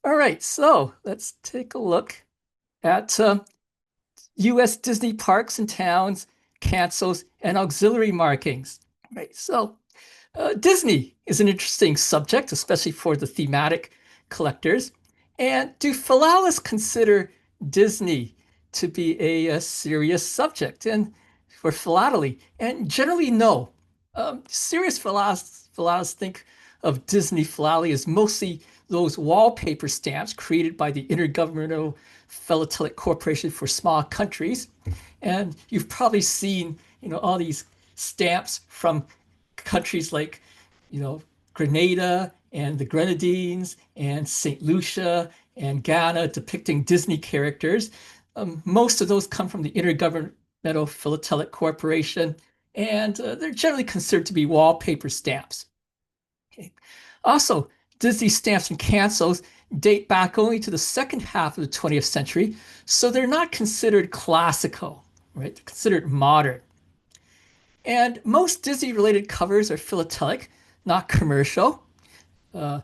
All right, so let's take a look at U.S. Disney parks and towns, cancels, and auxiliary markings. Right, so Disney is an interesting subject, especially for the thematic collectors. And do philologists consider Disney to be a serious subject and for philately? And generally, no. Serious philologists think of Disney philately as mostly those wallpaper stamps created by the Intergovernmental Philatelic Corporation for Small Countries. And you've probably seen, all these stamps from countries like, you know, Grenada and the Grenadines and St. Lucia and Ghana depicting Disney characters. Most of those come from the Intergovernmental Philatelic Corporation, and they're generally considered to be wallpaper stamps. Okay. Also, Disney stamps and cancels date back only to the second half of the 20th century, so they're not considered classical, right? They're considered modern. And most Disney-related covers are philatelic, not commercial. Uh,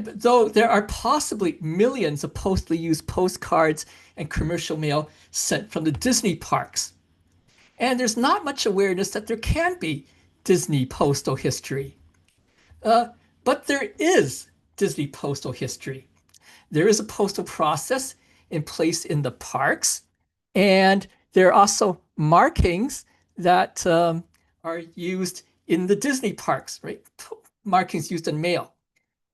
though there are possibly millions of postally used postcards and commercial mail sent from the Disney parks. And there's not much awareness that there can be Disney postal history. Uh, but there is Disney postal history. There is a postal process in place in the parks, and there are also markings that are used in the Disney parks, right? Markings used in mail.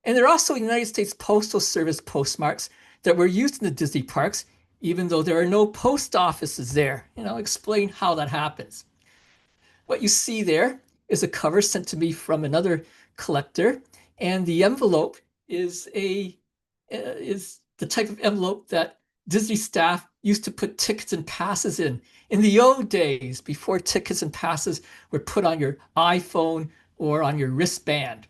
And there are also United States Postal Service postmarks that were used in the Disney parks, even though there are no post offices there. Explain how that happens. What you see there is a cover sent to me from another collector, and the envelope is the type of envelope that Disney staff used to put tickets and passes in the old days before tickets and passes were put on your iPhone or on your wristband.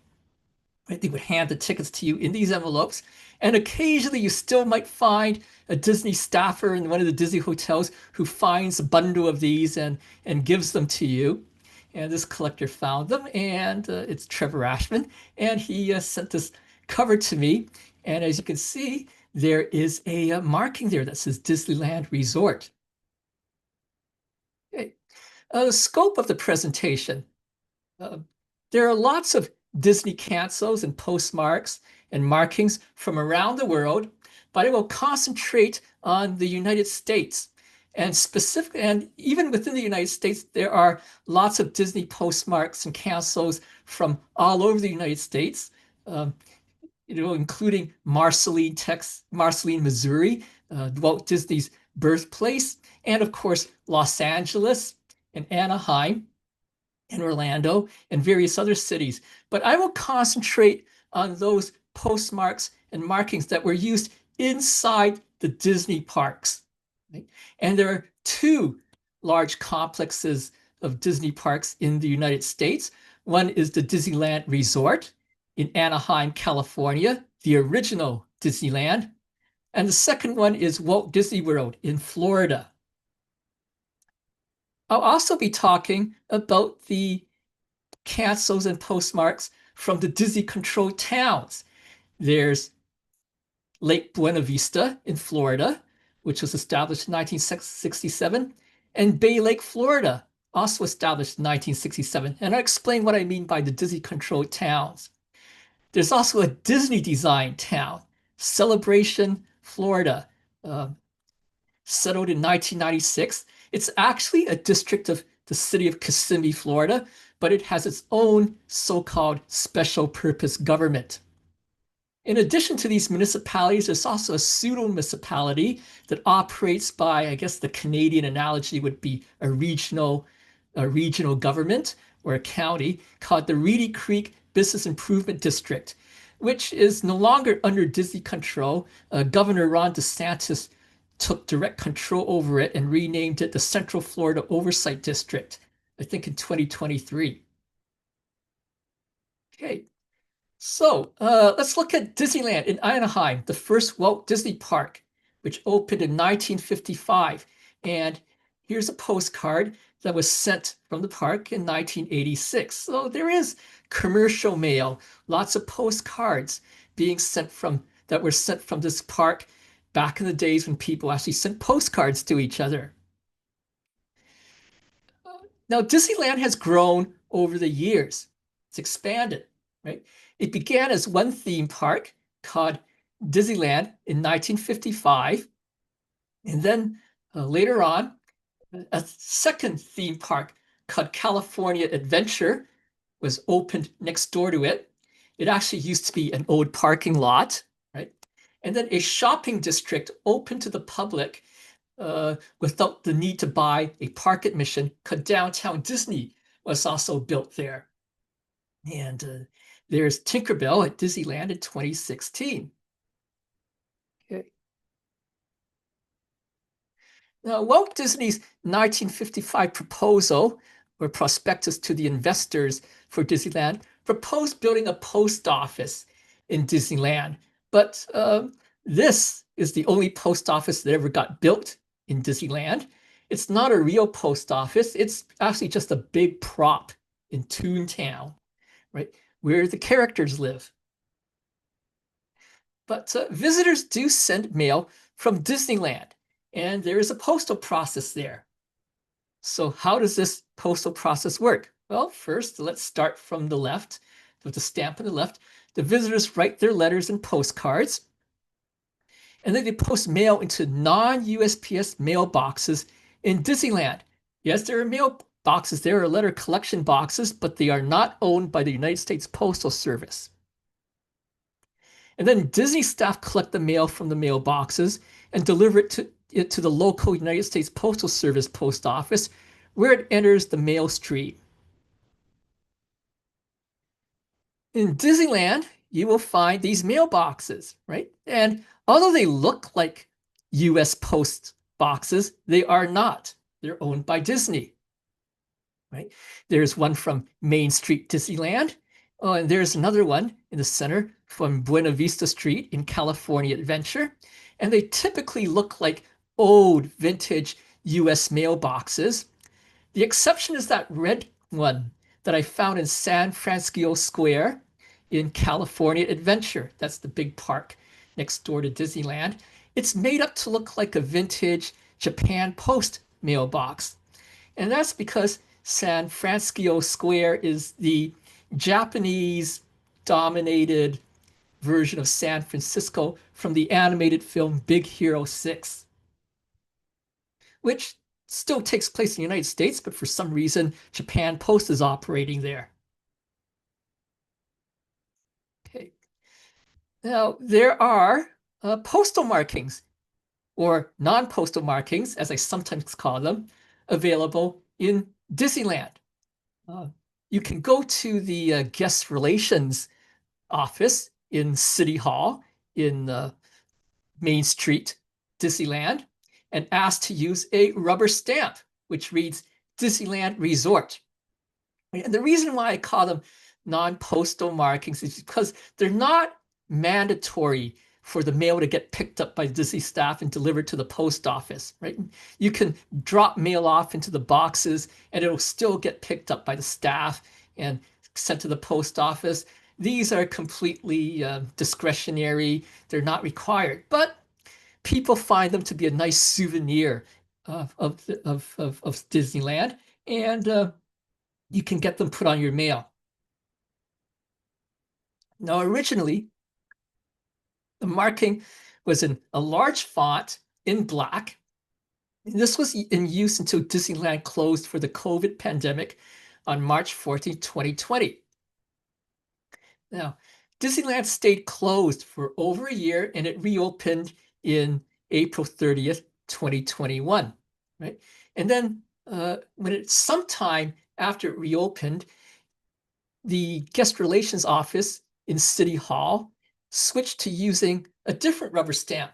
Right? They would hand the tickets to you in these envelopes, and occasionally you still might find a Disney staffer in one of the Disney hotels who finds a bundle of these and gives them to you. And this collector found them, and it's Trevor Ashman, and he sent this cover to me. And as you can see, there is a marking there that says Disneyland Resort. Okay. The scope of the presentation. There are lots of Disney cancels and postmarks and markings from around the world, but I will concentrate on the United States. And even within the United States, there are lots of Disney postmarks and cancels from all over the United States, including Marceline, Missouri, Walt Disney's birthplace, and of course, Los Angeles and Anaheim and Orlando and various other cities. But I will concentrate on those postmarks and markings that were used inside the Disney parks. Right? And there are two large complexes of Disney parks in the United States. One is the Disneyland Resort in Anaheim, California, the original Disneyland. And the second one is Walt Disney World in Florida. I'll also be talking about the cancels and postmarks from the Disney-controlled towns. There's Lake Buena Vista in Florida, which was established in 1967, and Bay Lake, Florida, also established in 1967. And I'll explain what I mean by the Disney-controlled towns. There's also a Disney-designed town, Celebration, Florida, settled in 1996. It's actually a district of the city of Kissimmee, Florida, but it has its own so-called special purpose government. In addition to these municipalities, there's also a pseudo-municipality that operates by, I guess the Canadian analogy would be a regional government or a county called the Reedy Creek Business Improvement District, which is no longer under Disney control. Governor Ron DeSantis took direct control over it and renamed it the Central Florida Oversight District, I think in 2023. Okay, so let's look at Disneyland in Anaheim, the first Walt Disney Park, which opened in 1955. And here's a postcard that was sent from the park in 1986. So there is commercial mail, lots of postcards being sent from that were sent from this park back in the days when people actually sent postcards to each other. Now, Disneyland has grown over the years. It's expanded, right? It began as one theme park called Disneyland in 1955. And then later on, a second theme park called California Adventure was opened next door to it. It actually used to be an old parking lot, right? And then a shopping district opened to the public without the need to buy a park admission, because Downtown Disney was also built there. And there's Tinkerbell at Disneyland in 2016. Okay. Now, Walt Disney's 1955 proposal, or prospectus to the investors for Disneyland, proposed building a post office in Disneyland. But this is the only post office that ever got built in Disneyland. It's not a real post office. It's actually just a big prop in Toontown, right, where the characters live. But visitors do send mail from Disneyland, and there is a postal process there. So how does this postal process work? Well, first, let's start from the left, with the stamp on the left. The visitors write their letters and postcards, and then they post mail into non-USPS mailboxes in Disneyland. Yes, there are mailboxes, there are letter collection boxes, but they are not owned by the United States Postal Service. And then Disney staff collect the mail from the mailboxes and deliver it to the local United States Postal Service post office, where it enters the mail stream. In Disneyland, you will find these mailboxes, right? And although they look like US Post boxes, they are not. They're owned by Disney, right? There's one from Main Street Disneyland. Oh, and there's another one in the center from Buena Vista Street in California Adventure. And they typically look like old vintage US mailboxes. The exception is that red one that I found in San Francisco Square in California Adventure. That's the big park next door to Disneyland. It's made up to look like a vintage Japan Post mailbox. And that's because San Francisco Square is the Japanese-dominated version of San Francisco from the animated film Big Hero 6, which still takes place in the United States, but for some reason, Japan Post is operating there. Okay. Now, there are postal markings, or non-postal markings, as I sometimes call them, available in Disneyland. You can go to the guest relations office in City Hall in Main Street, Disneyland, and ask to use a rubber stamp, which reads Disneyland Resort. And the reason why I call them non-postal markings is because they're not mandatory for the mail to get picked up by Disney staff and delivered to the post office, right? You can drop mail off into the boxes and it'll still get picked up by the staff and sent to the post office. These are completely discretionary. They're not required, but people find them to be a nice souvenir of Disneyland, and you can get them put on your mail. Now, originally, the marking was in a large font in black. And this was in use until Disneyland closed for the COVID pandemic on March 14, 2020. Now, Disneyland stayed closed for over a year, and it reopened in April 30th, 2021, right? And then when it sometime after it reopened, the guest relations office in City Hall switched to using a different rubber stamp.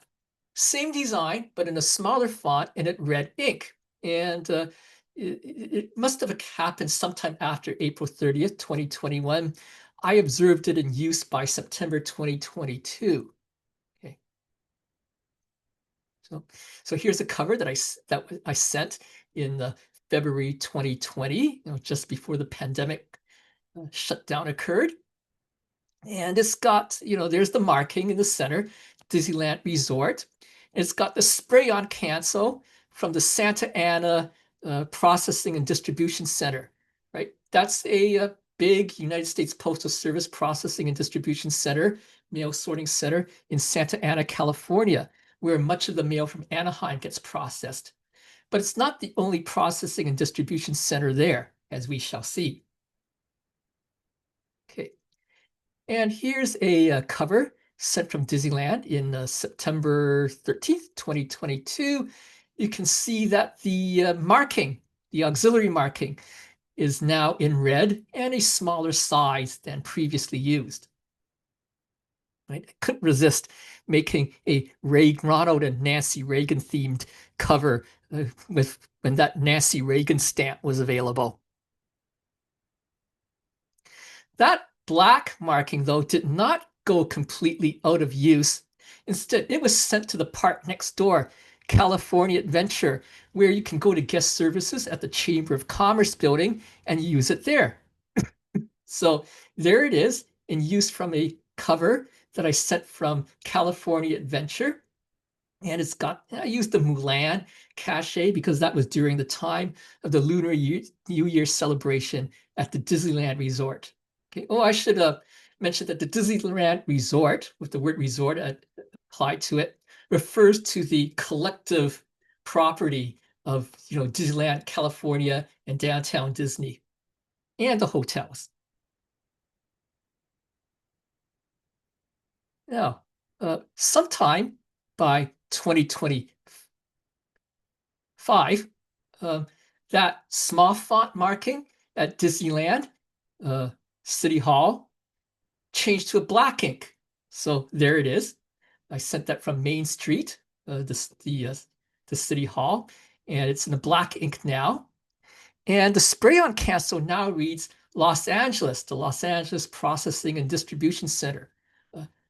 Same design, but in a smaller font and in red ink. And it must have happened sometime after April 30th, 2021. I observed it in use by September 2022. Okay. So here's a cover that I sent in February 2020, just before the pandemic shutdown occurred. And it's got, there's the marking in the center, Disneyland Resort. And it's got the spray-on cancel from the Santa Ana Processing and Distribution Center, right? That's a big United States Postal Service processing and distribution center, mail sorting center in Santa Ana, California, where much of the mail from Anaheim gets processed. But it's not the only processing and distribution center there, as we shall see. Okay. And here's a cover sent from Disneyland in September 13th, 2022. You can see that the marking, the auxiliary marking, is now in red and a smaller size than previously used. Right? I couldn't resist making a Ronald and Nancy Reagan themed cover when that Nancy Reagan stamp was available. That black marking, though, did not go completely out of use. Instead, it was sent to the park next door, California Adventure, where you can go to guest services at the Chamber of Commerce building and use it there. So there it is in use from a cover that I sent from California Adventure. And it's got, I used the Mulan cachet because that was during the time of the Lunar New Year celebration at the Disneyland Resort. Okay. Oh, I should mention that the Disneyland Resort, with the word resort applied to it, refers to the collective property of Disneyland, California, and downtown Disney, and the hotels. Now, sometime by 2025, that small font marking at Disneyland City Hall changed to a black ink. So there it is. I sent that from Main Street, the City Hall, and it's in a black ink now. And the spray-on cancel now reads Los Angeles, the Los Angeles Processing and Distribution Center.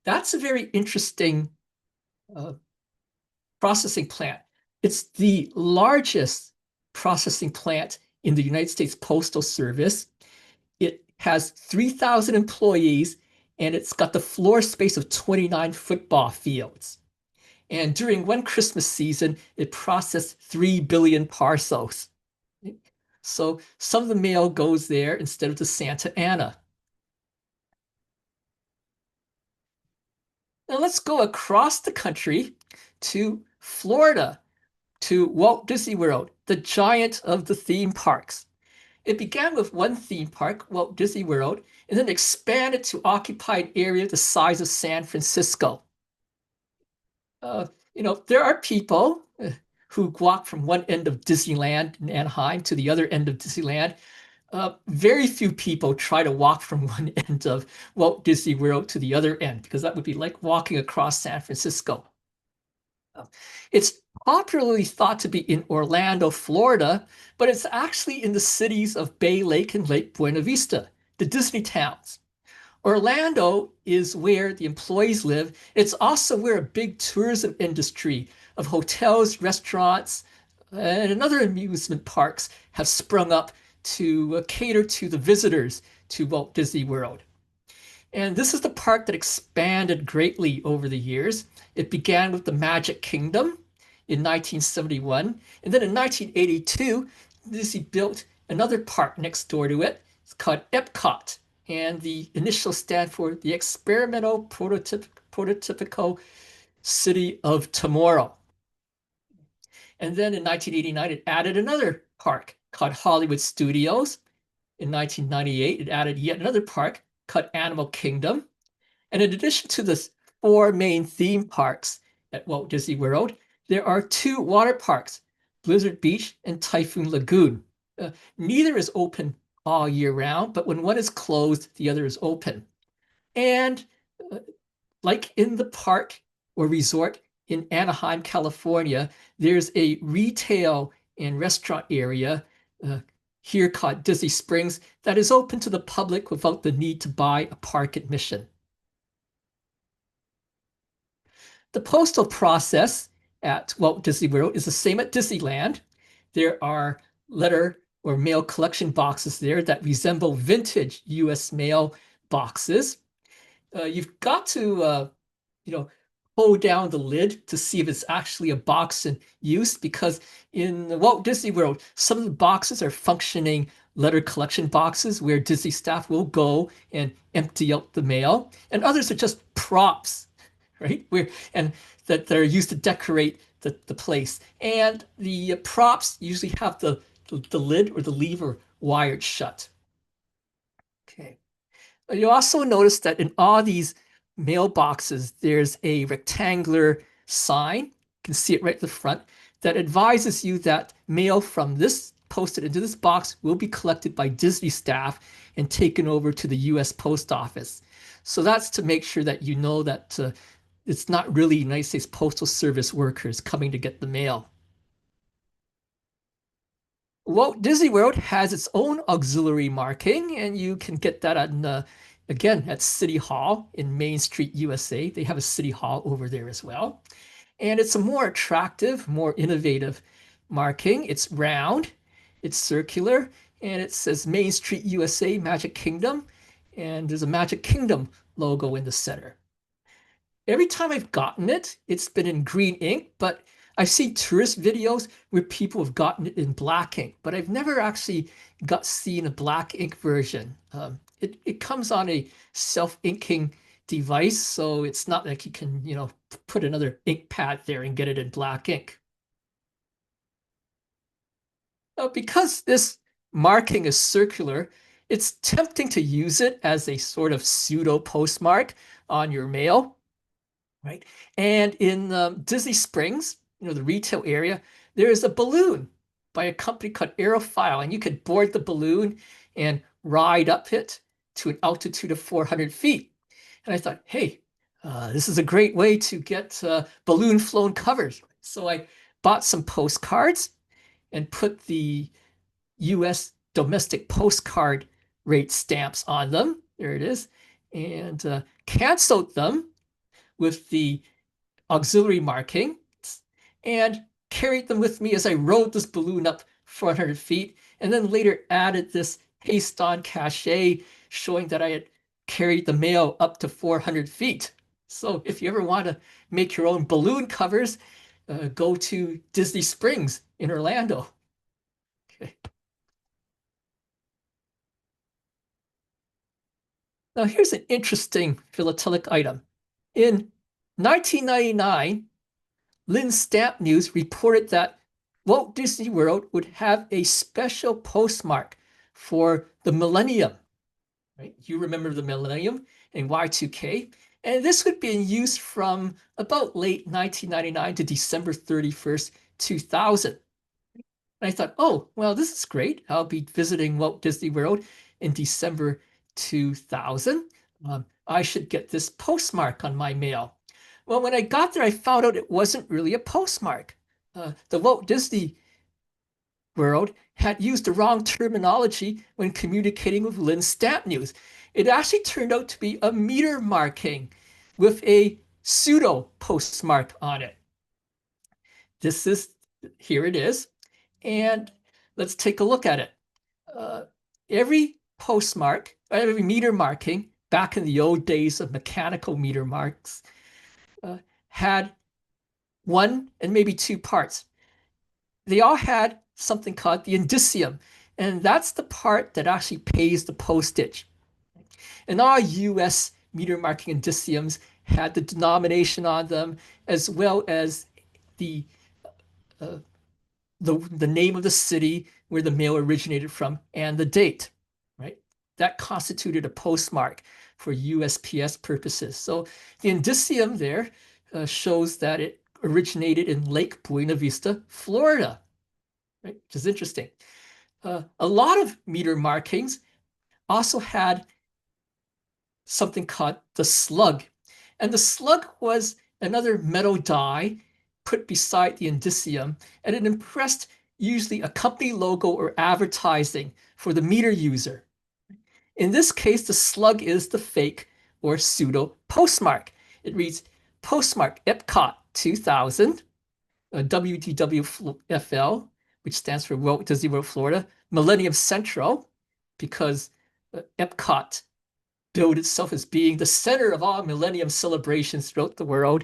That's a very interesting processing plant. It's the largest processing plant in the United States Postal Service. It has 3,000 employees, and it's got the floor space of 29 football fields. And during one Christmas season, it processed 3 billion parcels. So some of the mail goes there instead of to Santa Ana. Now let's go across the country to Florida, to Walt Disney World, the giant of the theme parks. It began with one theme park, Walt Disney World, and then expanded to occupy an area the size of San Francisco. There are people who walk from one end of Disneyland in Anaheim to the other end of Disneyland. Very few people try to walk from one end of Walt Disney World to the other end, because that would be like walking across San Francisco. It's popularly thought to be in Orlando, Florida, but it's actually in the cities of Bay Lake and Lake Buena Vista, the Disney towns. Orlando is where the employees live. It's also where a big tourism industry of hotels, restaurants, and other amusement parks have sprung up to cater to the visitors to Walt Disney World. And this is the park that expanded greatly over the years. It began with the Magic Kingdom in 1971. And then in 1982, Disney built another park next door to it. It's called Epcot. And the initials stand for the Experimental Prototypical City of Tomorrow. And then in 1989, it added another park called Hollywood Studios. In 1998, it added yet another park called Animal Kingdom. And in addition to the 4 main theme parks at Walt Disney World, there are 2 water parks, Blizzard Beach and Typhoon Lagoon. Neither is open all year round, but when one is closed, the other is open. And like in the park or resort in Anaheim, California, there's a retail and restaurant area here called Disney Springs that is open to the public without the need to buy a park admission. The postal process at Walt Disney World is the same at Disneyland. There are letter or mail collection boxes there that resemble vintage US mail boxes. you've got to, you know, hold down the lid to see if it's actually a box in use, because in the Walt Disney World, some of the boxes are functioning letter collection boxes where Disney staff will go and empty out the mail, and others are just props, right? And that they're used to decorate the place. And the props usually have the lid or the lever wired shut. Okay. You also notice that in all these mailboxes, there's a rectangular sign. You can see it right at the front that advises you that mail from this posted into this box will be collected by Disney staff and taken over to the US Post Office. So that's to make sure that you know that it's not really United States Postal Service workers coming to get the mail. Walt Disney World has its own auxiliary marking, and you can get that again, at City Hall in Main Street, USA. They have a City Hall over there as well. And it's a more attractive, more innovative marking. It's round, it's circular, and it says Main Street, USA, Magic Kingdom. And there's a Magic Kingdom logo in the center. Every time I've gotten it, it's been in green ink, but I've seen tourist videos where people have gotten it in black ink, but I've never actually seen a black ink version. It comes on a self-inking device, so it's not like you can, put another ink pad there and get it in black ink. Now, because this marking is circular, it's tempting to use it as a sort of pseudo postmark on your mail. Right. And in Disney Springs, the retail area, there is a balloon by a company called Aerophile, and you could board the balloon and ride up it to an altitude of 400 feet. And I thought, hey, this is a great way to get balloon flown covers. So I bought some postcards and put the US domestic postcard rate stamps on them. There it is. And canceled them with the auxiliary marking and carried them with me as I rode this balloon up 400 feet, and then later added this paste on cachet showing that I had carried the mail up to 400 feet. So if you ever want to make your own balloon covers, go to Disney Springs in Orlando. Okay. Now here's an interesting philatelic item. In 1999, Lynn Stamp News reported that Walt Disney World would have a special postmark for the millennium. Right? You remember the millennium and Y2K. And this would be in use from about late 1999 to December 31st, 2000. And I thought, oh, well, this is great. I'll be visiting Walt Disney World in December 2000. I should get this postmark on my mail. Well, when I got there, I found out it wasn't really a postmark. The Walt Disney World had used the wrong terminology when communicating with Lynn Stamp News. It actually turned out to be a meter marking with a pseudo postmark on it. Here it is. And let's take a look at it. Every postmark, every meter marking back in the old days of mechanical meter marks had one and maybe two parts. They all had something called the indicium, and that's the part that actually pays the postage. And all US meter marking indiciums had the denomination on them, as well as the name of the city where the mail originated from and the date, right? That constituted a postmark for USPS purposes. So the indicium there shows that it originated in Lake Buena Vista, Florida, right? Which is interesting. A lot of meter markings also had something called the slug. And the slug was another metal die put beside the indicium, and it impressed usually a company logo or advertising for the meter user. In this case, the slug is the fake or pseudo postmark. It reads postmark Epcot 2000, WDWFL, which stands for Walt Disney World Florida, Millennium Central, because Epcot billed itself as being the center of all millennium celebrations throughout the world.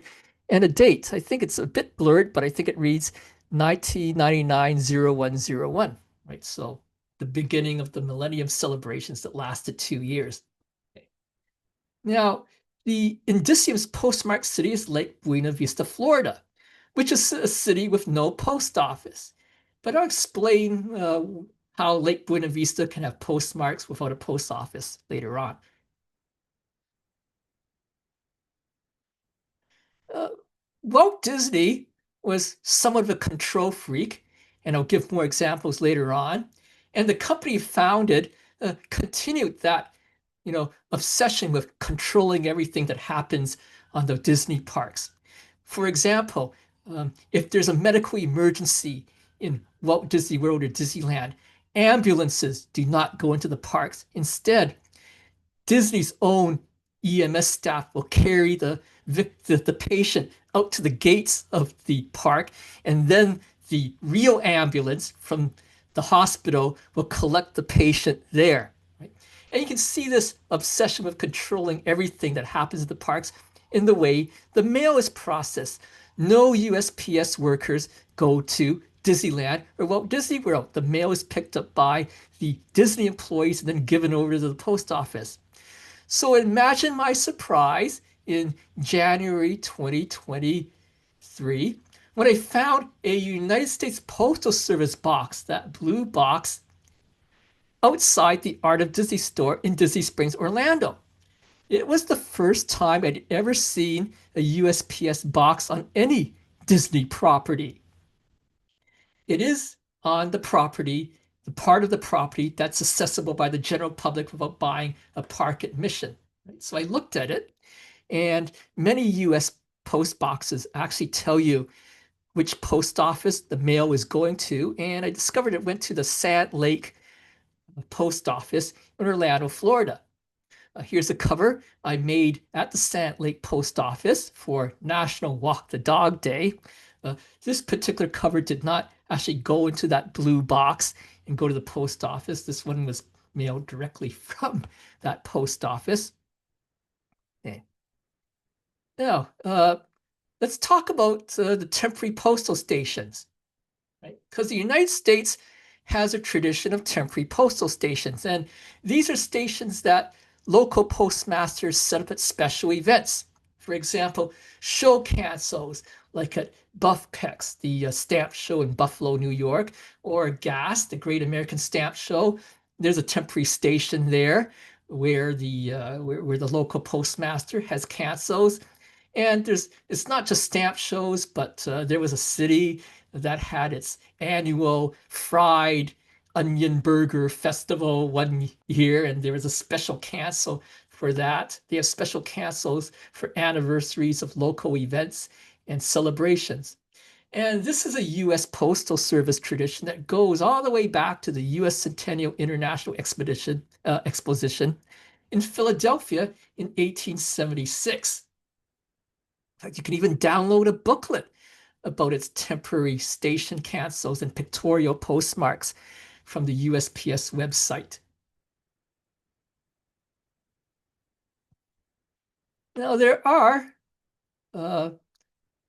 And a date, I think it's a bit blurred, but I think it reads 1999-0101, right? So the beginning of the millennium celebrations that lasted 2 years. Now, the Indicium's postmark city is Lake Buena Vista, Florida, which is a city with no post office. But I'll explain how Lake Buena Vista can have postmarks without a post office later on. Uh, Walt Disney was somewhat of a control freak, and I'll give more examples later on. And the company founded continued that obsession with controlling everything that happens on the Disney parks. For example, if there's a medical emergency in Walt Disney World or Disneyland, ambulances do not go into the parks. Instead, Disney's own EMS staff will carry the patient out to the gates of the park, and then the real ambulance from the hospital will collect the patient there. Right? And you can see this obsession with controlling everything that happens at the parks in the way the mail is processed. No USPS workers go to Disneyland or Walt Disney World. The mail is picked up by the Disney employees and then given over to the post office. So imagine my surprise in January 2023 when I found a United States Postal Service box, that blue box, outside the Art of Disney store in Disney Springs, Orlando. It was the first time I'd ever seen a USPS box on any Disney property. It is on the property, the part of the property that's accessible by the general public without buying a park admission. So I looked at it, and many US post boxes actually tell you which post office the mail is going to, and I discovered it went to the Sand Lake post office in Orlando, Florida. Here's a cover I made at the Sand Lake post office for National Walk the Dog Day. This particular cover did not actually go into that blue box and go to the post office. This one was mailed directly from that post office. Okay. Now, let's talk about the temporary postal stations, right? Because the United States has a tradition of temporary postal stations, and these are stations that local postmasters set up at special events. For example, show cancels, like at BuffPex, the stamp show in Buffalo, New York, or GAS, the Great American Stamp Show. There's a temporary station there where the local postmaster has cancels. And it's not just stamp shows, but there was a city that had its annual fried onion burger festival one year, and there was a special cancel for that. They have special cancels for anniversaries of local events and celebrations. And this is a U.S. Postal Service tradition that goes all the way back to the U.S. Centennial International Exposition in Philadelphia in 1876. In fact, you can even download a booklet about its temporary station cancels and pictorial postmarks from the USPS website. Now, there are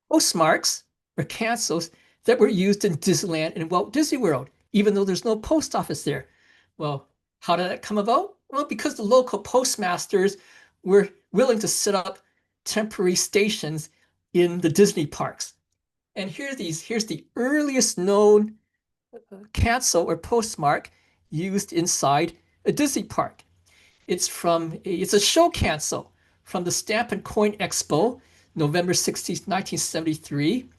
postmarks or cancels that were used in Disneyland and Walt Disney World, even though there's no post office there. Well, how did that come about? Well, because the local postmasters were willing to set up temporary stations in the Disney parks. And here's the earliest known cancel or postmark used inside a Disney park. It's a show cancel from the Stamp and Coin Expo, November 16th, 1973,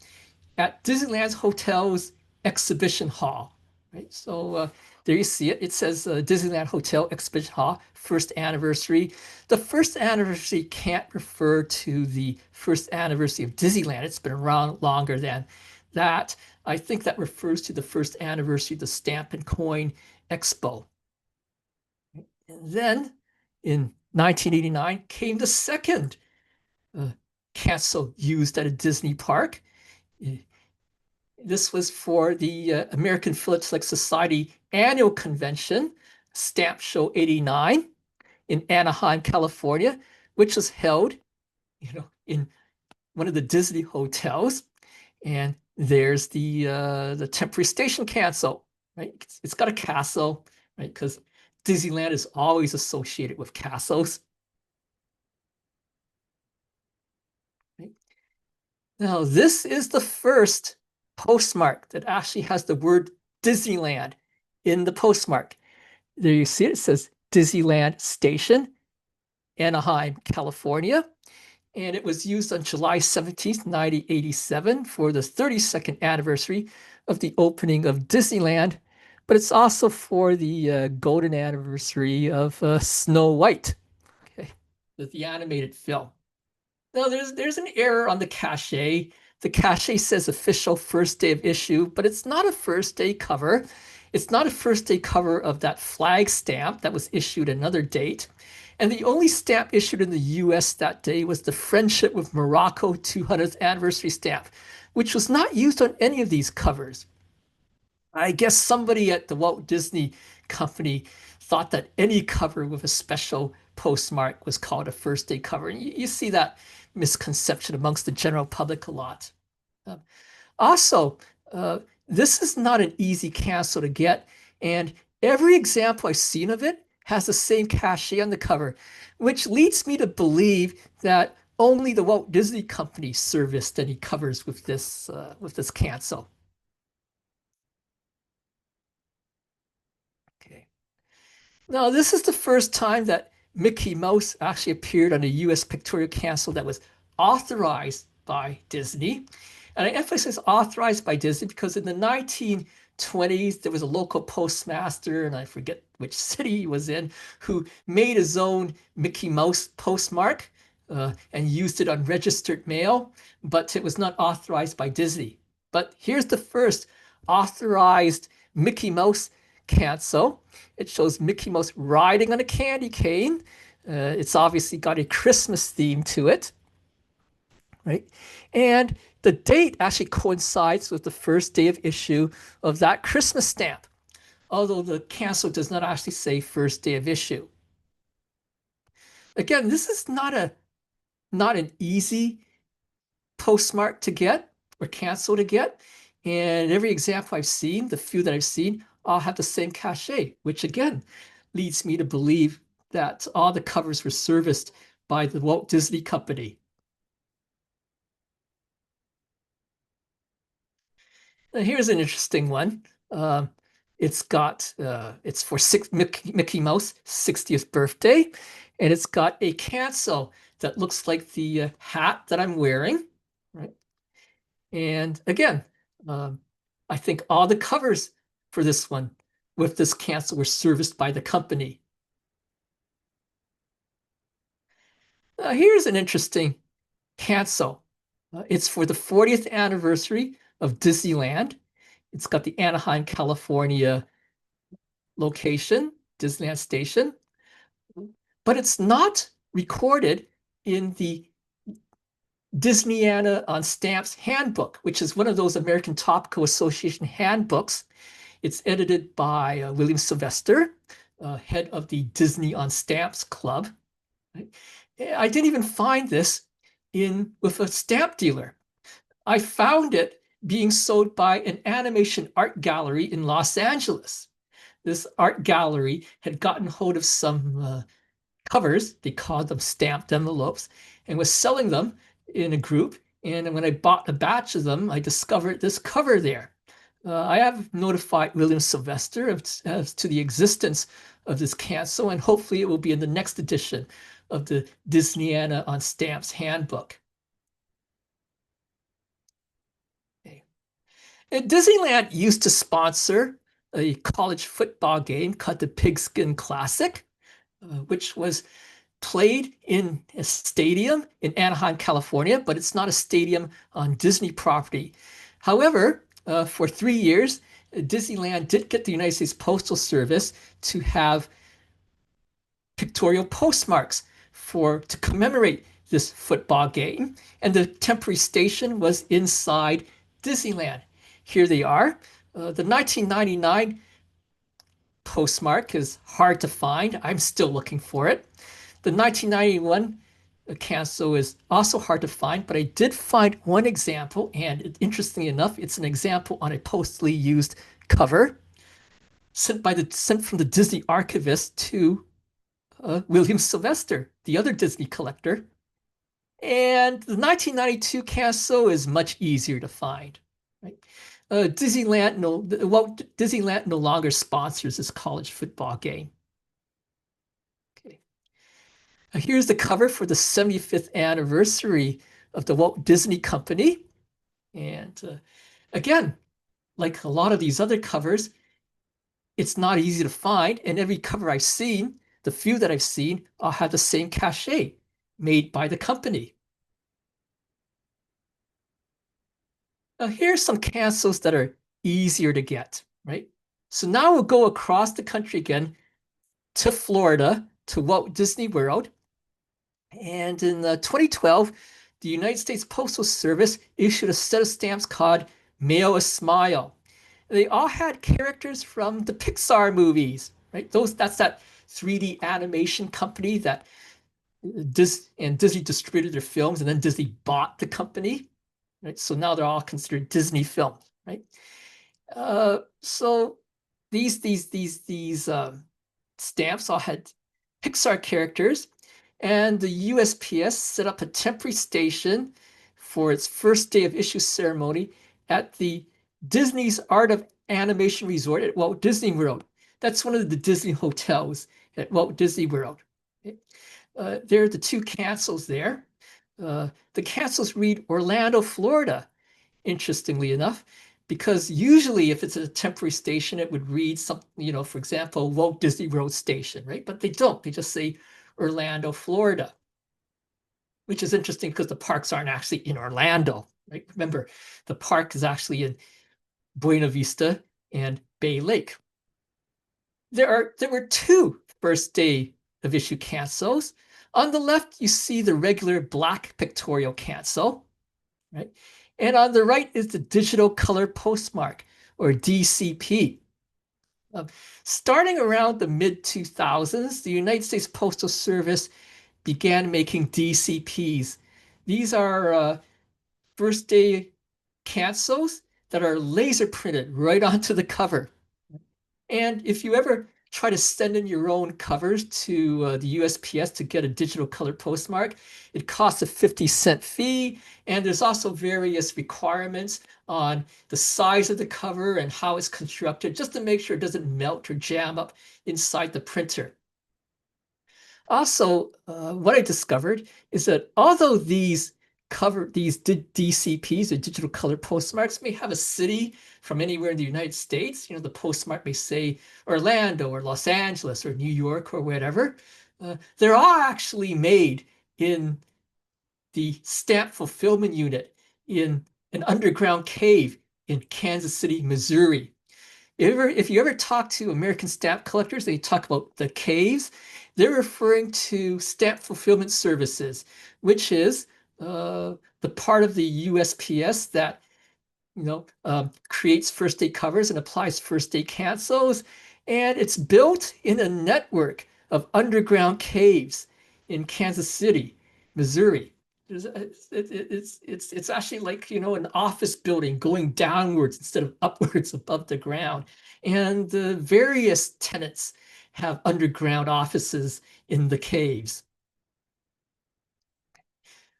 at Disneyland's Hotel's Exhibition Hall. Right, so there you see it. It says Disneyland Hotel Exhibition Hall, first anniversary. The first anniversary can't refer to the first anniversary of Disneyland. It's been around longer than that. I think that refers to the first anniversary of the Stamp and Coin Expo. And then in 1989 came the second cancel used at a Disney park. This was for the American Philatelic Society annual convention, Stamp Show 89. in Anaheim, California, which was held, in one of the Disney hotels. And there's the temporary station cancel, right? It's got a castle, right? Because Disneyland is always associated with castles. Right? Now, this is the first postmark that actually has the word Disneyland in the postmark. There you see it, it says Disneyland Station, Anaheim, California. And it was used on July 17th, 1987 for the 32nd anniversary of the opening of Disneyland, but it's also for the golden anniversary of Snow White, okay, the animated film. Now there's an error on the cachet. The cachet says official first day of issue, but it's not a first day cover. It's not a first day cover of that flag stamp that was issued another date. And the only stamp issued in the US that day was the Friendship with Morocco 200th anniversary stamp, which was not used on any of these covers. I guess somebody at the Walt Disney Company thought that any cover with a special postmark was called a first day cover. And you see that misconception amongst the general public a lot. Also, this is not an easy cancel to get, and every example I've seen of it has the same cachet on the cover, which leads me to believe that only the Walt Disney Company serviced any covers with this cancel. Okay. Now, this is the first time that Mickey Mouse actually appeared on a US pictorial cancel that was authorized by Disney. And I emphasize authorized by Disney because in the 1920s, there was a local postmaster, and I forget which city he was in, who made his own Mickey Mouse postmark and used it on registered mail, but it was not authorized by Disney. But here's the first authorized Mickey Mouse cancel. It shows Mickey Mouse riding on a candy cane. It's obviously got a Christmas theme to it, right? And the date actually coincides with the first day of issue of that Christmas stamp, although the cancel does not actually say first day of issue. Again, this is not an easy postmark to get or cancel to get. And every example I've seen, the few that I've seen, all have the same cachet, which again leads me to believe that all the covers were serviced by the Walt Disney Company. Now, here's an interesting one. It's for Mickey Mouse 60th birthday, and it's got a cancel that looks like the hat that I'm wearing, right? And again, I think all the covers for this one with this cancel were serviced by the company. Here's an interesting cancel. It's for the 40th anniversary of Disneyland. It's got the Anaheim, California location, Disneyland Station, but it's not recorded in the Disneyana on Stamps handbook, which is one of those American Tobacco Association handbooks. It's edited by William Sylvester, head of the Disney on Stamps Club. Right? I didn't even find this with a stamp dealer. I found it being sold by an animation art gallery in Los Angeles. This art gallery had gotten hold of some covers, they called them stamped envelopes, and was selling them in a group. And when I bought a batch of them, I discovered this cover there. I have notified William Sylvester as to the existence of this cancel, and hopefully it will be in the next edition of the Disneyana on Stamps handbook. Okay. And Disneyland used to sponsor a college football game called the Pigskin Classic, which was played in a stadium in Anaheim, California, but it's not a stadium on Disney property. However, for 3 years, Disneyland did get the United States Postal Service to have pictorial postmarks to commemorate this football game, and the temporary station was inside Disneyland. Here they are. The 1999 postmark is hard to find. I'm still looking for it. The 1991 cancel is also hard to find, but I did find one example, and interestingly enough, it's an example on a postally used cover sent from the Disney archivist to William Sylvester, the other Disney collector. And the 1992 cancel is much easier to find. Right? Walt Disneyland no longer sponsors this college football game. Okay. Here's the cover for the 75th anniversary of the Walt Disney Company. And again, like a lot of these other covers, it's not easy to find. And every cover I've seen, the few that I've seen, all have the same cachet made by the company. Now, here's some cancels that are easier to get, right? So now we'll go across the country again to Florida, to Walt Disney World. And in 2012, the United States Postal Service issued a set of stamps called Mail a Smile. They all had characters from the Pixar movies, right? That's that 3D animation company that Disney distributed their films, and then Disney bought the company, right? So now they're all considered Disney films, right? So these stamps all had Pixar characters, and the USPS set up a temporary station for its first day of issue ceremony at the Disney's Art of Animation Resort at Walt Disney World. That's one of the Disney hotels at Walt Disney World. There are the two cancels there. The cancels read Orlando, Florida, interestingly enough, because usually if it's a temporary station, it would read something, for example, Walt Disney World Station, right? But they don't. They just say Orlando, Florida, which is interesting because the parks aren't actually in Orlando, right? Remember, the park is actually in Buena Vista and Bay Lake. There were two first day of issue cancels. On the left, you see the regular black pictorial cancel, right? And on the right is the digital color postmark, or DCP. Starting around the mid-2000s, the United States Postal Service began making DCPs. These are first day cancels that are laser printed right onto the cover. And if you ever try to send in your own covers to the USPS to get a digital color postmark, it costs a 50-cent fee. And there's also various requirements on the size of the cover and how it's constructed, just to make sure it doesn't melt or jam up inside the printer. Also, what I discovered is that although these DCPs, or digital color postmarks, may have a city from anywhere in the United States, the postmark may say Orlando or Los Angeles or New York or whatever, they're all actually made in the stamp fulfillment unit in an underground cave in Kansas City, Missouri. If you ever talk to American stamp collectors, they talk about the caves, they're referring to Stamp Fulfillment Services, which is the part of the USPS that creates first day covers and applies first day cancels. And it's built in a network of underground caves in Kansas City, Missouri. It's actually like, an office building going downwards instead of upwards above the ground. And the various tenants have underground offices in the caves.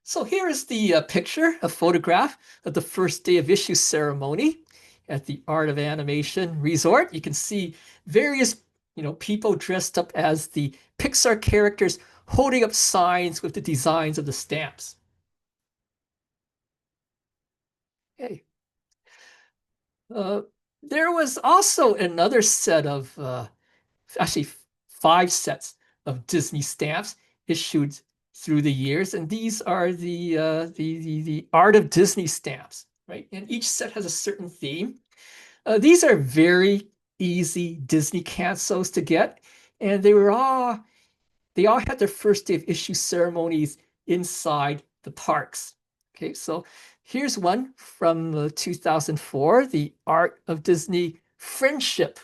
So here is the picture, a photograph of the first day of issue ceremony at the Art of Animation Resort. You can see various, people dressed up as the Pixar characters holding up signs with the designs of the stamps. Okay. There was also another set of, actually 5 sets of Disney stamps issued through the years, and these are the Art of Disney stamps, right? And each set has a certain theme. These are very easy Disney cancels to get, and they all had their first day of issue ceremonies inside the parks. Okay, so here's one from 2004, the Art of Disney Friendship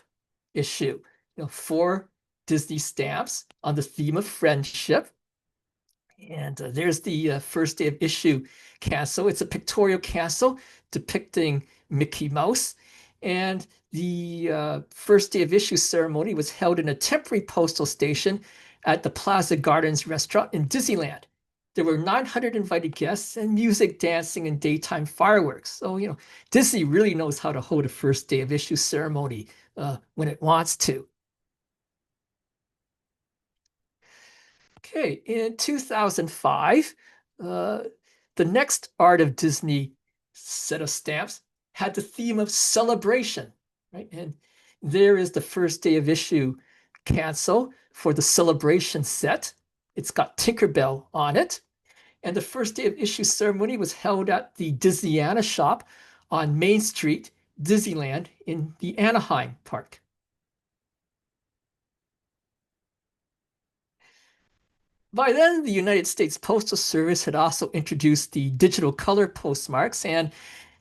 issue. 4 Disney stamps on the theme of friendship. And there's the first day of issue cancel. It's a pictorial cancel depicting Mickey Mouse. And the first day of issue ceremony was held in a temporary postal station at the Plaza Gardens restaurant in Disneyland. There were 900 invited guests and music, dancing, and daytime fireworks. So, Disney really knows how to hold a first day of issue ceremony when it wants to. Okay, in 2005, the next Art of Disney set of stamps had the theme of celebration, right? And there is the first day of issue cancel for the celebration set. It's got Tinkerbell on it. And the first day of issue ceremony was held at the Disneyana shop on Main Street, Disneyland in the Anaheim Park. By then, the United States Postal Service had also introduced the digital color postmarks, and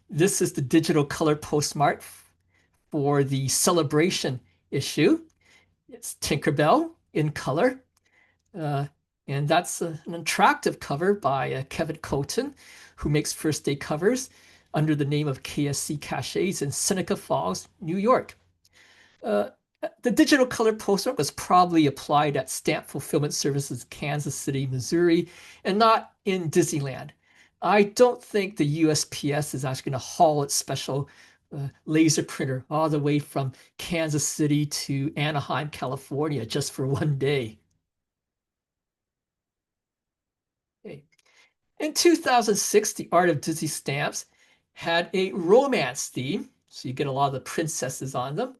this is the digital color postmark for the celebration issue. It's Tinkerbell in color, and that's an attractive cover by Kevin Coton, who makes first day covers under the name of KSC Cachets in Seneca Falls, New York. The digital color postmark was probably applied at Stamp Fulfillment Services, Kansas City, Missouri, and not in Disneyland. I don't think the USPS is actually going to haul its special laser printer all the way from Kansas City to Anaheim, California, just for one day. Okay. In 2006, the Art of Disney stamps had a romance theme, so you get a lot of the princesses on them.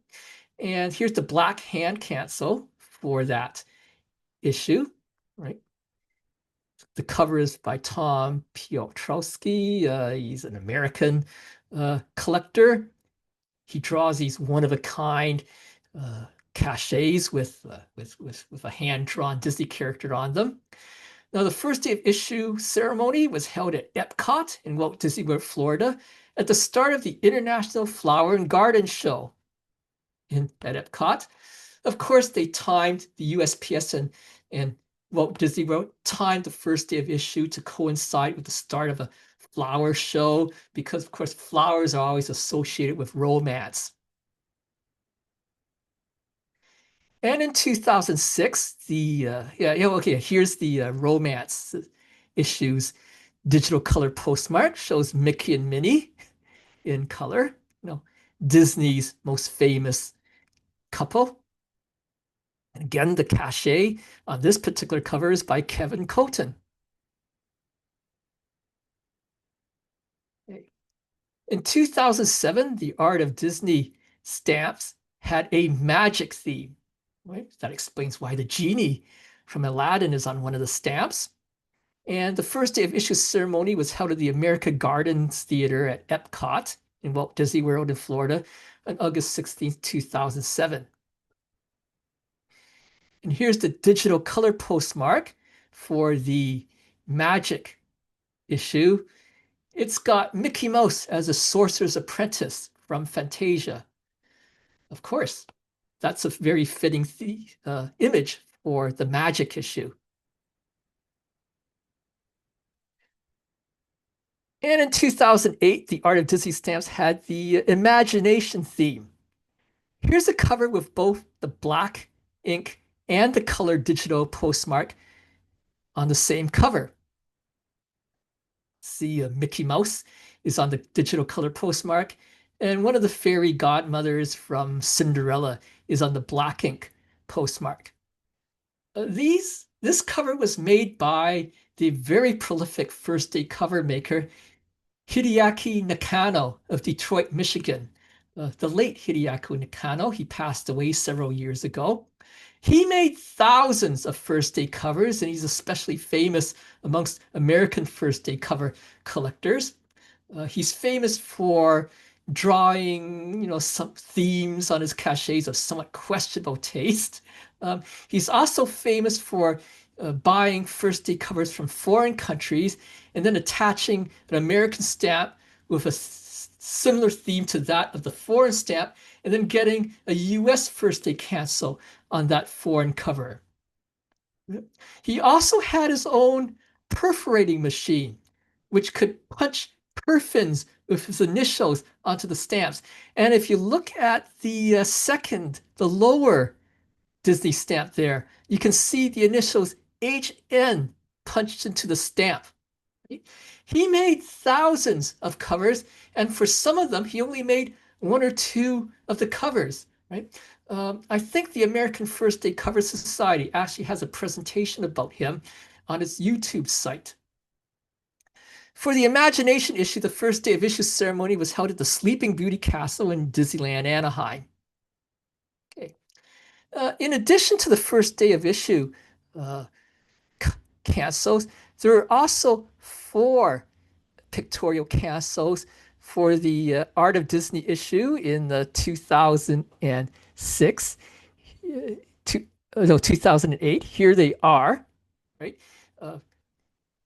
And here's the black hand cancel for that issue, right? The cover is by Tom Piotrowski. He's an American collector. He draws these one-of-a-kind cachets with a hand-drawn Disney character on them. Now, the first day of issue ceremony was held at Epcot in Walt Disney World, Florida, at the start of the International Flower and Garden Show at Epcot. Of course, they timed the USPS and Walt Disney World timed the first day of issue to coincide with the start of a flower show because, of course, flowers are always associated with romance. And in 2006, here's the romance issues digital color postmark, shows Mickey and Minnie in color, Disney's most famous couple. And again, the cachet on this particular cover is by Kevin Coton. In 2007, the Art of Disney stamps had a magic theme. Right? That explains why the genie from Aladdin is on one of the stamps. And the first day of issue ceremony was held at the America Gardens Theater at Epcot in Walt Disney World in Florida on August 16th, 2007. And here's the digital color postmark for the Magic issue. It's got Mickey Mouse as a sorcerer's apprentice from Fantasia. Of course, that's a very fitting image for the Magic issue. And in 2008, the Art of Disney stamps had the Imagination theme. Here's a cover with both the black ink and the color digital postmark on the same cover. See, Mickey Mouse is on the digital color postmark, and one of the fairy godmothers from Cinderella is on the black ink postmark. This cover was made by the very prolific first day cover maker Hideaki Nakano of Detroit, Michigan. The late Hideaki Nakano, he passed away several years ago. He made thousands of first day covers, and he's especially famous amongst American first day cover collectors. He's famous for drawing, some themes on his cachets of somewhat questionable taste. He's also famous for buying first day covers from foreign countries and then attaching an American stamp with similar theme to that of the foreign stamp, and then getting a US first day cancel on that foreign cover. He also had his own perforating machine, which could punch perfins with his initials onto the stamps. And if you look at the the lower Disney stamp there, you can see the initials HN punched into the stamp. He made thousands of covers, and for some of them, he only made one or two of the covers, right? I think the American First Day Cover Society actually has a presentation about him on its YouTube site. For the Imagination issue, the first day of issue ceremony was held at the Sleeping Beauty Castle in Disneyland, Anaheim. Okay. In addition to the first day of issue cancels, there are also 4 pictorial cancels for the Art of Disney issue in the 2006, 2008. Here they are, right?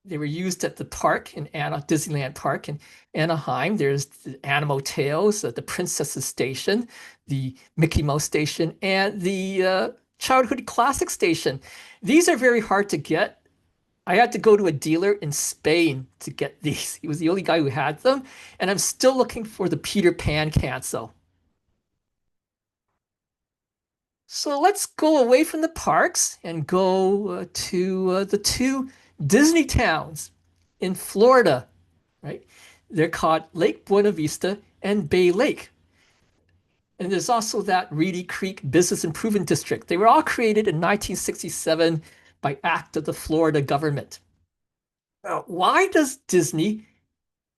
They were used at the park in Disneyland Park in Anaheim. There's the Animal Tales, the Princess's Station, the Mickey Mouse Station, and the Childhood Classic Station. These are very hard to get. I had to go to a dealer in Spain to get these. He was the only guy who had them, and I'm still looking for the Peter Pan cancel. So let's go away from the parks and go to the 2 Disney towns in Florida, right? They're called Lake Buena Vista and Bay Lake. And there's also that Reedy Creek Business Improvement District. They were all created in 1967 by act of the Florida government. Now, why does Disney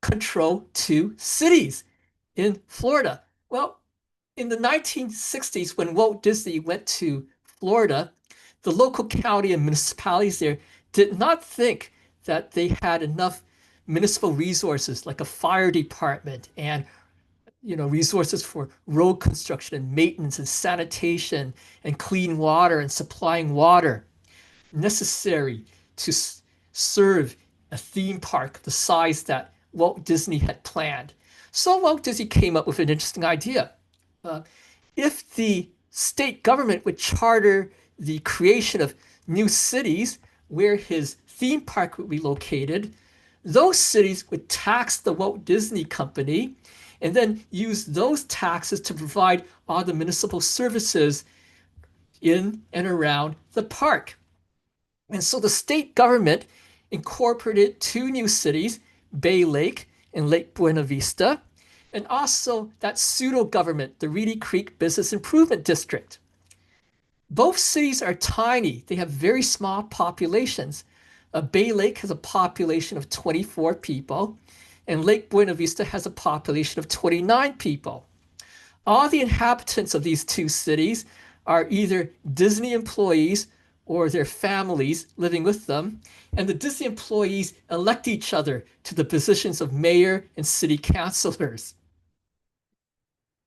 control 2 cities in Florida? Well, in the 1960s, when Walt Disney went to Florida, the local county and municipalities there did not think that they had enough municipal resources like a fire department and resources for road construction and maintenance and sanitation and clean water and supplying water necessary to serve a theme park the size that Walt Disney had planned. So Walt Disney came up with an interesting idea. If the state government would charter the creation of new cities where his theme park would be located, those cities would tax the Walt Disney Company and then use those taxes to provide all the municipal services in and around the park. And so the state government incorporated 2 new cities, Bay Lake and Lake Buena Vista, and also that pseudo-government, the Reedy Creek Business Improvement District. Both cities are tiny. They have very small populations. Bay Lake has a population of 24 people, and Lake Buena Vista has a population of 29 people. All the inhabitants of these 2 cities are either Disney employees or their families living with them, and the Disney employees elect each other to the positions of mayor and city councilors.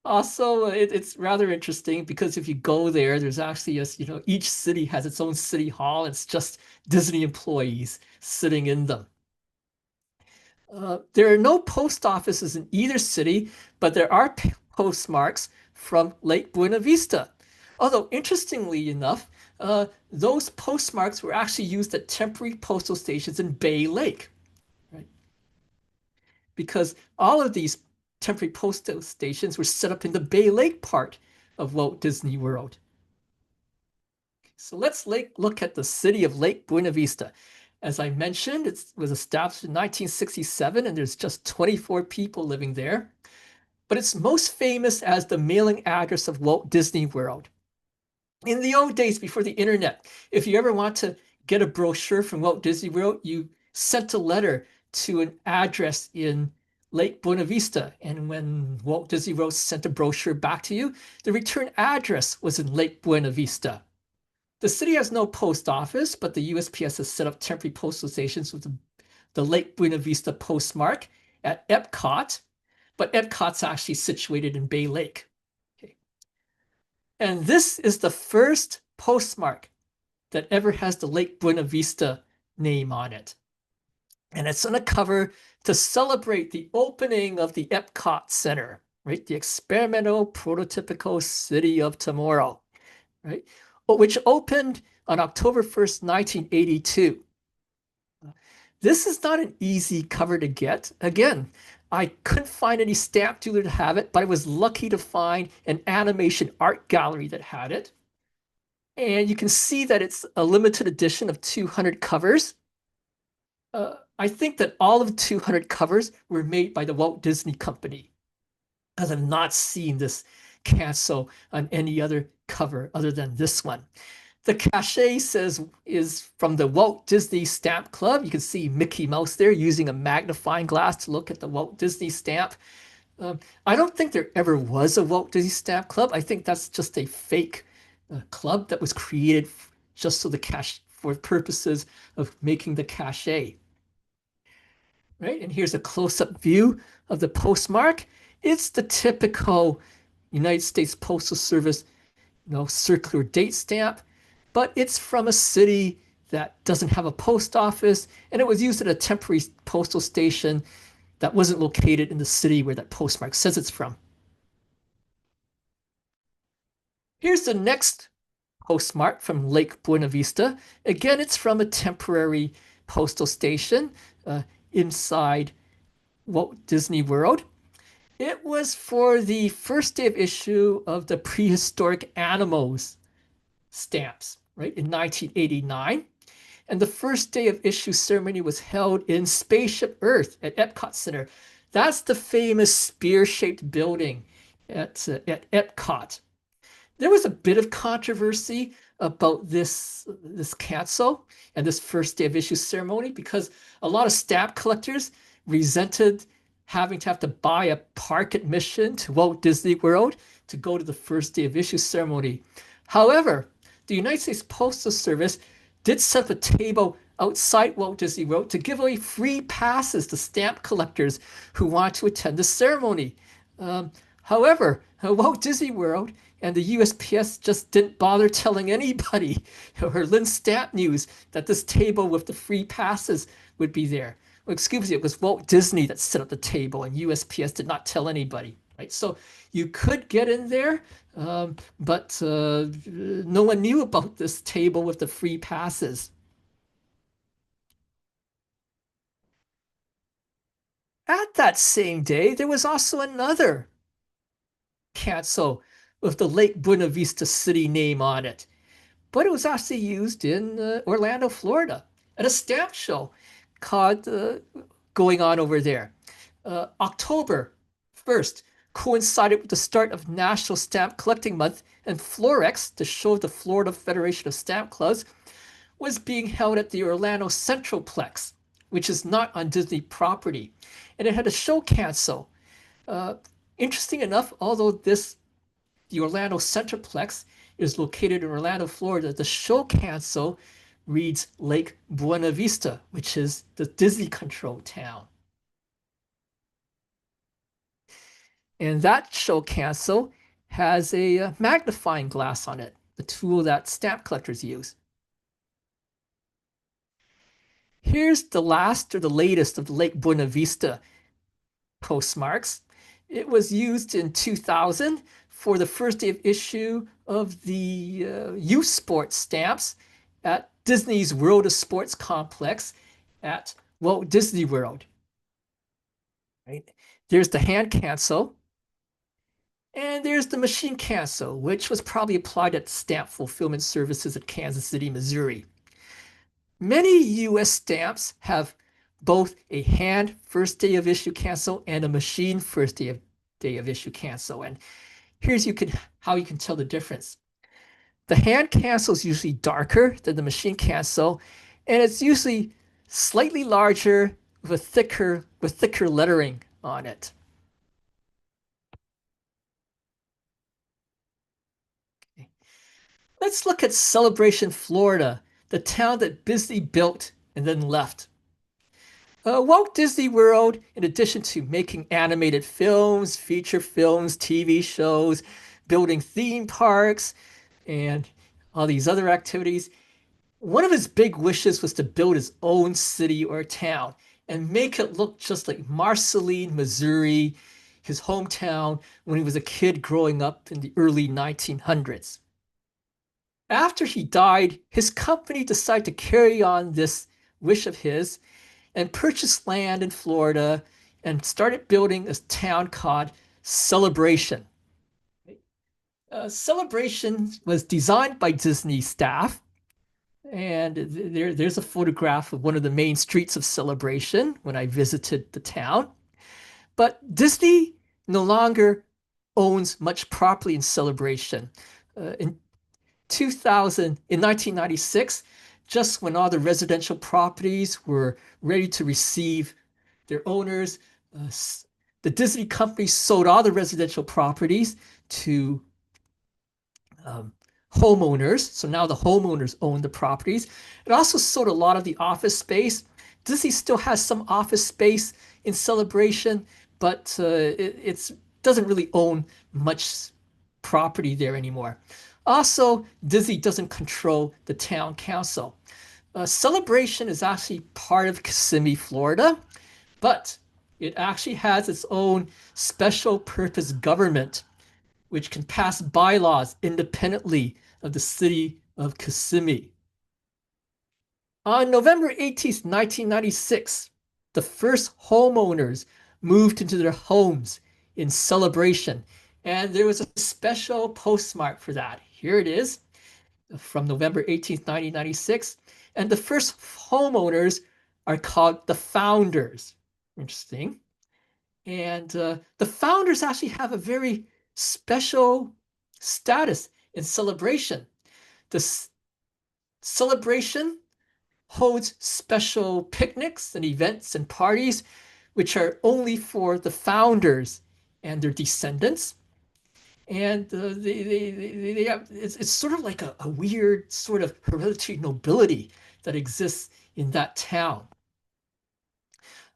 Also, it's rather interesting because if you go there, there's actually each city has its own city hall. It's just Disney employees sitting in them. There are no post offices in either city, but there are postmarks from Lake Buena Vista. Although, interestingly enough, those postmarks were actually used at temporary postal stations in Bay Lake, right? Because all of these temporary postal stations were set up in the Bay Lake part of Walt Disney World. So let's look at the city of Lake Buena Vista. As I mentioned, it was established in 1967, and there's just 24 people living there. But it's most famous as the mailing address of Walt Disney World. In the old days, before the internet, if you ever want to get a brochure from Walt Disney World, you sent a letter to an address in Lake Buena Vista. And when Walt Disney World sent a brochure back to you, the return address was in Lake Buena Vista. The city has no post office, but the USPS has set up temporary postal stations with the Lake Buena Vista postmark at Epcot, but Epcot's actually situated in Bay Lake. Okay. And this is the first postmark that ever has the Lake Buena Vista name on it. And it's on a cover to celebrate the opening of the Epcot Center, right? The experimental prototypical city of tomorrow, right? Which opened on October 1st, 1982. This is not an easy cover to get. Again, I couldn't find any stamp dealer to have it, but I was lucky to find an animation art gallery that had it. And you can see that it's a limited edition of 200 covers. I think that all of the 200 covers were made by the Walt Disney Company, because I've not seen this cancel on any other cover other than this one. The cachet says is from the Walt Disney Stamp Club. You can see Mickey Mouse there using a magnifying glass to look at the Walt Disney stamp. I don't think there ever was a Walt Disney Stamp Club. I think that's just a fake club that was created just so the for purposes of making the cachet. Right, and here's a close-up view of the postmark. It's the typical United States Postal Service, circular date stamp, but it's from a city that doesn't have a post office, and it was used at a temporary postal station that wasn't located in the city where that postmark says it's from. Here's the next postmark from Lake Buena Vista. Again, it's from a temporary postal station inside Walt Disney World. It was for the first day of issue of the Prehistoric Animals stamps, right, in 1989. And the first day of issue ceremony was held in Spaceship Earth at Epcot Center. That's the famous spear-shaped building at Epcot. There was a bit of controversy about this cancel and this first day of issue ceremony because a lot of stamp collectors resented having to buy a park admission to Walt Disney World to go to the first day of issue ceremony. However, the United States Postal Service did set up a table outside Walt Disney World to give away free passes to stamp collectors who want to attend the ceremony. However, Walt Disney World and the USPS just didn't bother telling anybody or Lynn Stamp News that this table with the free passes would be there. Well, excuse me, it was Walt Disney that set up the table and USPS did not tell anybody, right? So you could get in there, but no one knew about this table with the free passes. At that same day, there was also another cancel with the Lake Buena Vista city name on it. But it was actually used in Orlando, Florida at a stamp show called going on over there. October 1st coincided with the start of National Stamp Collecting Month, and Florex, the show of the Florida Federation of Stamp Clubs, was being held at the Orlando Centralplex, which is not on Disney property. And it had a show cancel. Interesting enough, although the Orlando Centralplex is located in Orlando, Florida, the show cancel reads Lake Buena Vista, which is the Disney-controlled town. And that show cancel has a magnifying glass on it, the tool that stamp collectors use. Here's the last or the latest of the Lake Buena Vista postmarks. It was used in 2000 for the first day of issue of the youth sports stamps at Disney's World of Sports complex at Walt Disney World. Right? There's the hand cancel. And there's the machine cancel, which was probably applied at stamp fulfillment services at Kansas City, Missouri. Many US stamps have both a hand first day of issue cancel and a machine first day of issue cancel. And here's how you can tell the difference. The hand cancel is usually darker than the machine cancel, and it's usually slightly larger with thicker lettering on it. Okay. Let's look at Celebration, Florida, the town that Disney built and then left. Walt Disney World, in addition to making animated films, feature films, TV shows, building theme parks, and all these other activities, one of his big wishes was to build his own city or town. and make it look just like Marceline, Missouri, his hometown when he was a kid growing up in the early 1900s. After he died, his company decided to carry on this wish of his and purchased land in Florida and started building a town called Celebration. Celebration was designed by Disney staff, and there's a photograph of one of the main streets of Celebration when I visited the town. But Disney no longer owns much property in Celebration. In 1996, just when all the residential properties were ready to receive their owners, the Disney company sold all the residential properties to homeowners. So now the homeowners own the properties. It also sold a lot of the office space. Disney still has some office space in Celebration, but it doesn't really own much property there anymore. Also, Disney doesn't control the town council. Celebration is actually part of Kissimmee, Florida, but it actually has its own special purpose government, which can pass bylaws independently of the city of Kissimmee. On November 18th, 1996, the first homeowners moved into their homes in Celebration, and there was a special postmark for that. Here it is from November 18th, 1996, and the first homeowners are called the founders. Interesting. And the founders actually have a very special status in Celebration. The Celebration holds special picnics and events and parties, which are only for the founders and their descendants. And they have, it's sort of like a weird sort of hereditary nobility that exists in that town.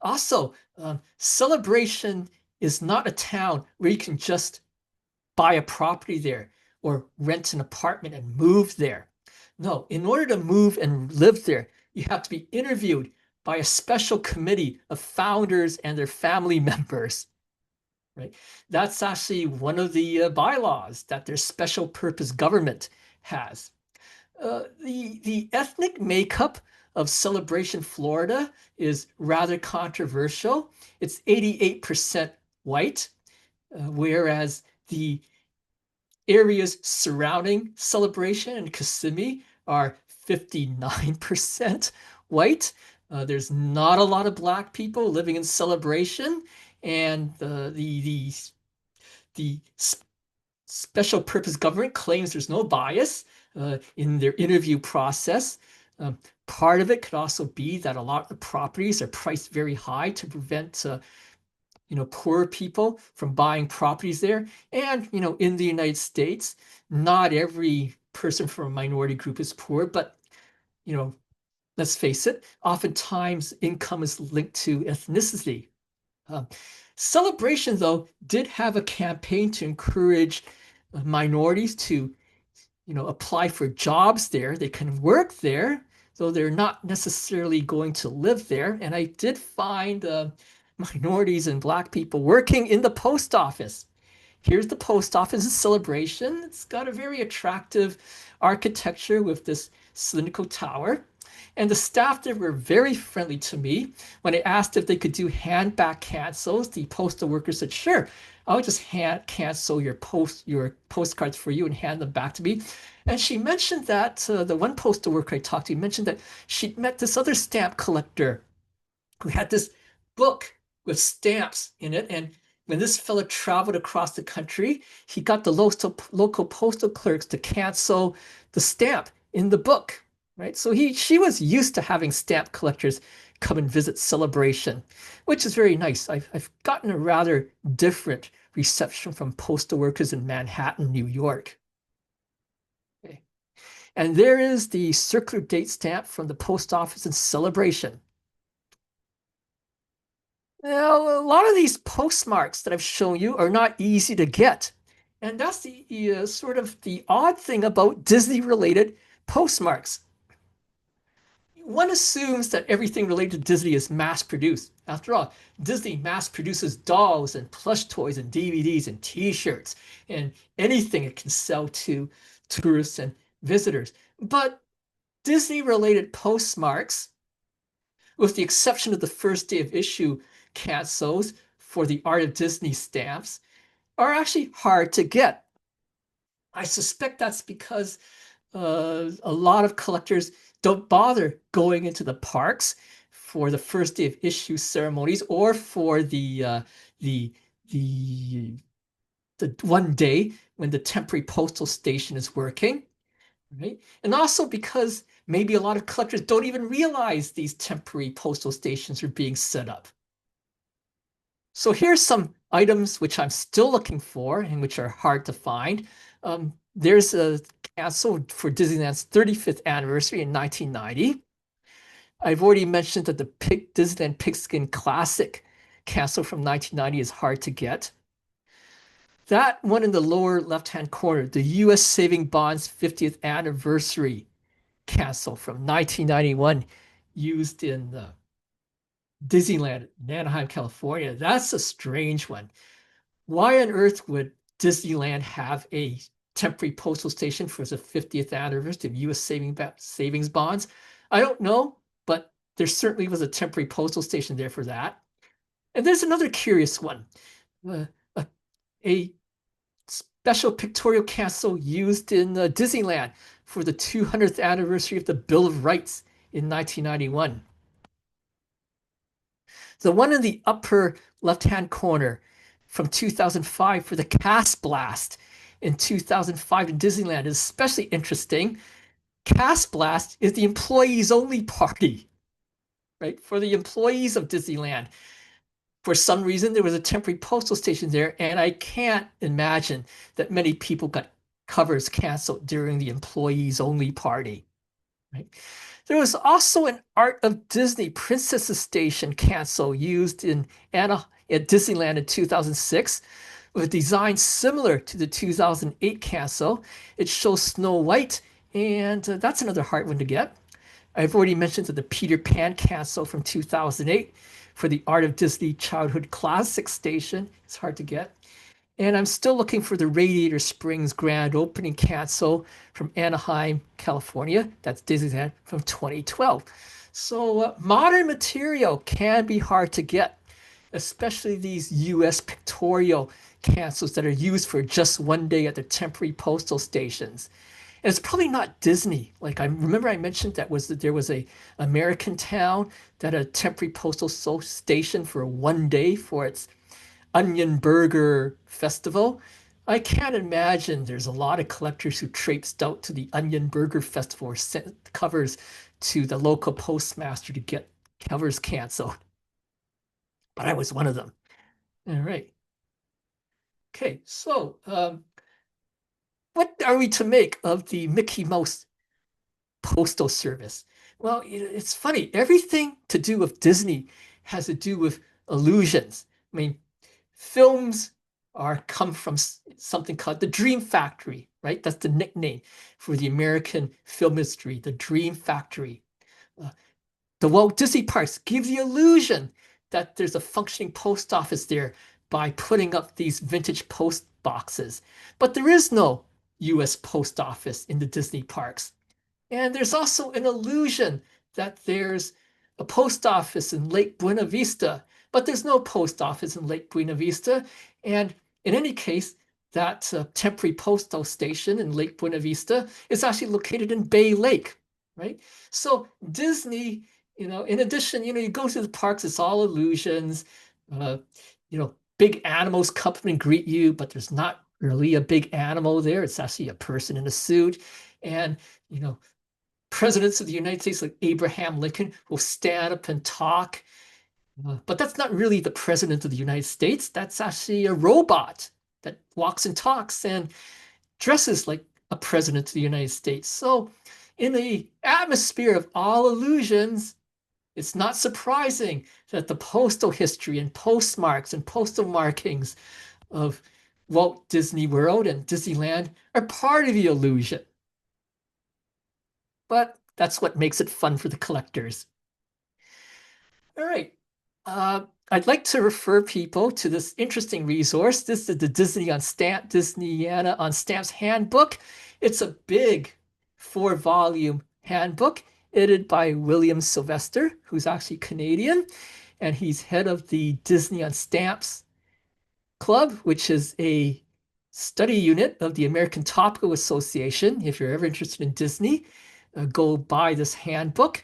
Also, Celebration is not a town where you can just buy a property there or rent an apartment and move there. No, in order to move and live there, you have to be interviewed by a special committee of founders and their family members. Right? That's actually one of the bylaws that their special purpose government has. The ethnic makeup of Celebration, Florida is rather controversial. It's 88% white, whereas the areas surrounding Celebration and Kissimmee are 59% white. There's not a lot of Black people living in Celebration, and the special purpose government claims there's no bias in their interview process. Part of it could also be that a lot of the properties are priced very high to prevent poor people from buying properties there. And in the United States, not every person from a minority group is poor, but let's face it, oftentimes income is linked to ethnicity. Celebration, though, did have a campaign to encourage minorities to apply for jobs there. They can work there, though they're not necessarily going to live there. And I did find minorities and Black people working in the post office. Here's the post office in Celebration. It's got a very attractive architecture with this cylindrical tower. And the staff there were very friendly to me. When I asked if they could do hand back cancels, the postal worker said, sure, I'll just hand cancel your postcards for you and hand them back to me. And she mentioned that the one postal worker I talked to mentioned that she'd met this other stamp collector who had this book with stamps in it. And when this fellow traveled across the country, he got the local postal clerks to cancel the stamp in the book. Right, so she was used to having stamp collectors come and visit Celebration, which is very nice. I've gotten a rather different reception from postal workers in Manhattan, New York. Okay. And there is the circular date stamp from the post office in Celebration. Now, a lot of these postmarks that I've shown you are not easy to get. And that's the sort of the odd thing about Disney-related postmarks. one assumes that everything related to Disney is mass-produced. After all, Disney mass-produces dolls and plush toys and DVDs and T-shirts and anything it can sell to tourists and visitors. But Disney-related postmarks, with the exception of the first day of issue cancels for the Art of Disney stamps, are actually hard to get. I suspect that's because a lot of collectors don't bother going into the parks for the first day of issue ceremonies or for the the one day when the temporary postal station is working, right? And also because maybe a lot of collectors don't even realize these temporary postal stations are being set up. So here's some items which I'm still looking for and which are hard to find. There's a cancel for Disneyland's 35th anniversary in 1990. I've already mentioned that the Disneyland Pigskin Classic cancel from 1990 is hard to get. That one in the lower left-hand corner, the U.S. Saving Bonds 50th anniversary cancel from 1991, used in Disneyland in Anaheim, California. That's a strange one. Why on earth would Disneyland have a temporary postal station for the 50th anniversary of U.S. savings bonds? I don't know, but there certainly was a temporary postal station there for that. And there's another curious one, a special pictorial cancel used in Disneyland for the 200th anniversary of the Bill of Rights in 1991. The one in the upper left-hand corner from 2005 for the Cast Blast in 2005 in Disneyland is especially interesting. Cast Blast is the employees only party, right? For the employees of Disneyland. For some reason, there was a temporary postal station there, and I can't imagine that many people got covers canceled during the employees only party, right? There was also an Art of Disney Princesses Station cancel used at Disneyland in 2006 with a design similar to the 2008 cancel. It shows Snow White, and that's another hard one to get. I've already mentioned that the Peter Pan cancel from 2008 for the Art of Disney Childhood Classic Station. It's hard to get. And I'm still looking for the Radiator Springs grand opening cancel from Anaheim, California. That's Disneyland from 2012. So modern material can be hard to get, especially these US pictorial cancels that are used for just one day at the temporary postal stations. And it's probably not Disney. Like I remember I mentioned that there was a American town that had a temporary postal station for one day for its Onion Burger Festival. I can't imagine there's a lot of collectors who traipsed out to the Onion Burger Festival or sent covers to the local postmaster to get covers canceled. But I was one of them. All right. Okay, so what are we to make of the Mickey Mouse Postal Service? Well, it's funny. Everything to do with Disney has to do with illusions. I mean, films come from something called the Dream Factory, right? That's the nickname for the American film industry, the Dream Factory. The Walt Disney Parks give the illusion that there's a functioning post office there by putting up these vintage post boxes. But there is no US post office in the Disney parks. And there's also an illusion that there's a post office in Lake Buena Vista, but there's no post office in Lake Buena Vista. And in any case, that temporary postal station in Lake Buena Vista is actually located in Bay Lake, right? So Disney, in addition, you go to the parks, it's all illusions. Big animals come and greet you, but there's not really a big animal there. It's actually a person in a suit. And, presidents of the United States like Abraham Lincoln will stand up and talk. But that's not really the president of the United States. That's actually a robot that walks and talks and dresses like a president of the United States. So in the atmosphere of all illusions, it's not surprising that the postal history and postmarks and postal markings of Walt Disney World and Disneyland are part of the illusion. But That's what makes it fun for the collectors. All right. I'd like to refer people to this interesting resource. This is the Disneyana on Stamps Handbook. It's a big 4-volume handbook edited by William Sylvester, who's actually Canadian, and he's head of the Disney on Stamps Club, which is a study unit of the American Topical Association. If you're ever interested in Disney, go buy this handbook.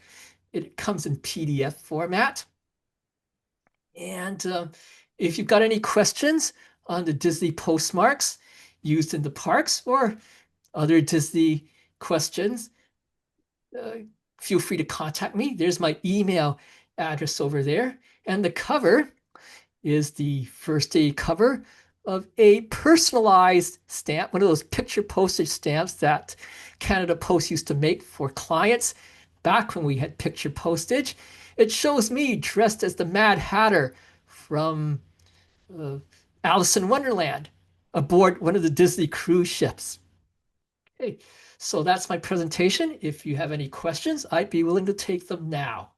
It comes in PDF format. And if you've got any questions on the Disney postmarks used in the parks or other Disney questions, feel free to contact me. There's my email address over there. And the cover is the first day cover of a personalized stamp, one of those picture postage stamps that Canada Post used to make for clients back when we had picture postage. It shows me dressed as the Mad Hatter from Alice in Wonderland aboard one of the Disney cruise ships. Okay, so that's my presentation. If you have any questions, I'd be willing to take them now.